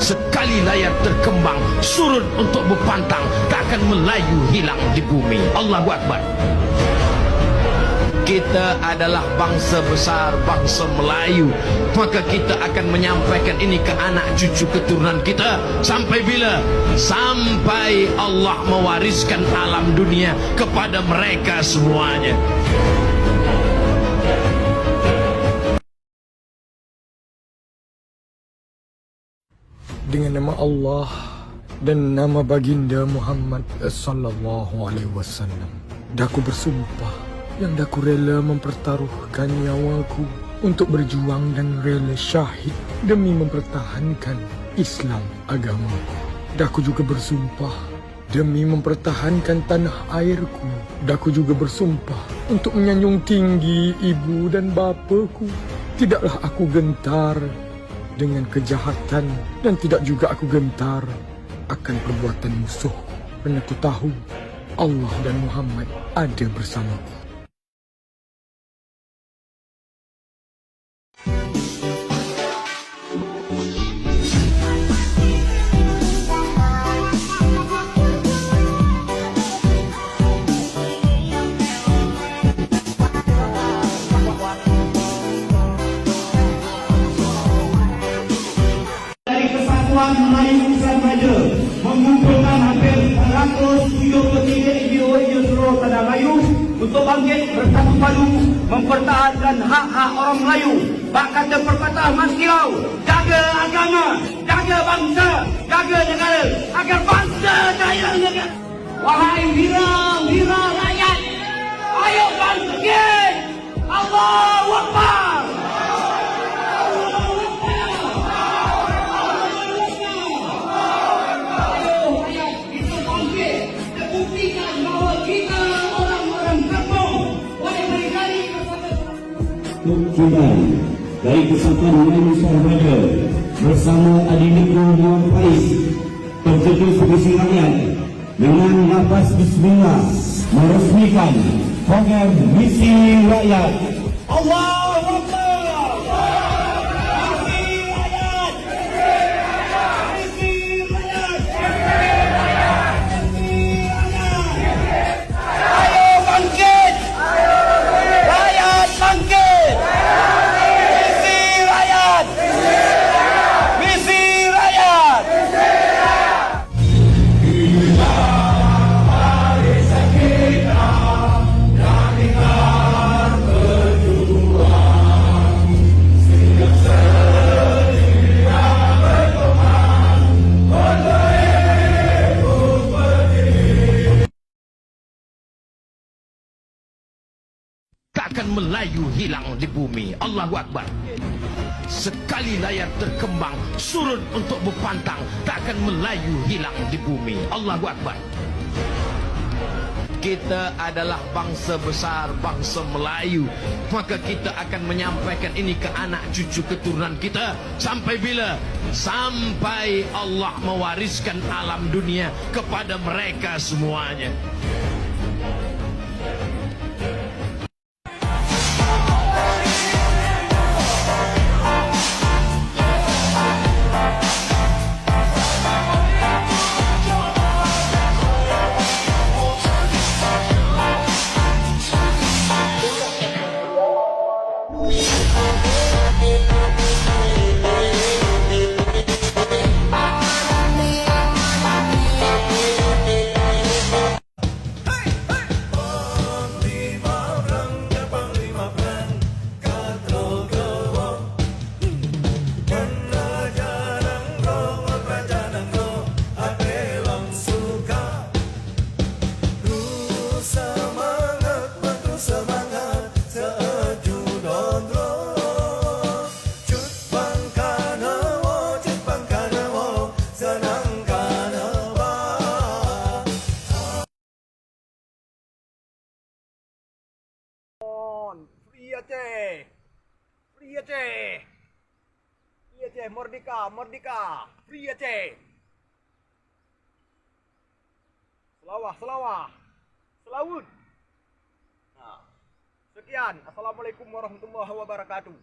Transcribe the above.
Sekali layar terkembang, surut untuk berpantang, takkan melayu hilang di bumi. Allahu Akbar. Kita adalah bangsa besar, bangsa Melayu. Maka kita akan menyampaikan ini ke anak cucu keturunan kita. Sampai bila? Sampai Allah mewariskan alam dunia kepada mereka semuanya. Dengan nama Allah dan nama baginda Muhammad sallallahu alaihi wasallam, daku bersumpah yang daku rela mempertaruhkan nyawaku untuk berjuang dan rela syahid demi mempertahankan Islam agamaku. Daku juga bersumpah demi mempertahankan tanah airku. Daku juga bersumpah untuk menyanjung tinggi ibu dan bapaku. Tidaklah aku gentar dengan kejahatan dan tidak juga aku gentar akan perbuatan musuhku, kerana aku tahu Allah dan Muhammad ada bersamaku. Melayu Islam Raja mengumpulkan hampir 173 individu seluruh tanah Melayu untuk bangkit bersatu padu mempertahankan hak-hak orang Melayu. Bak kata perkataan Mas Kirau, jaga agama, jaga bangsa, jaga negara agar bangsa jaya negara. Wahai wira-wira rakyat, ayo bangkit! Allahu Akbar! Kembali dari Kesatuan Melayu Islam Raja bersama Adinegro Muhammad Faiz terjun Komisi Rakyat dengan lafaz bismillah meresmikan program Misi Rakyat. Allahu Akbar. Takkan melayu hilang di bumi. Allahu Akbar. Sekali layar terkembang, surut untuk berpantang, takkan melayu hilang di bumi. Allahu Akbar. Kita adalah bangsa besar, bangsa Melayu. Maka kita akan menyampaikan ini ke anak cucu keturunan kita. Sampai bila? Sampai Allah mewariskan alam dunia kepada mereka semuanya. Free Aceh! Free Aceh! Free Aceh! Merdeka! Merdeka! Free Aceh! Selawah! Selawah! Selawut! Sekian. Assalamualaikum warahmatullahi wabarakatuh.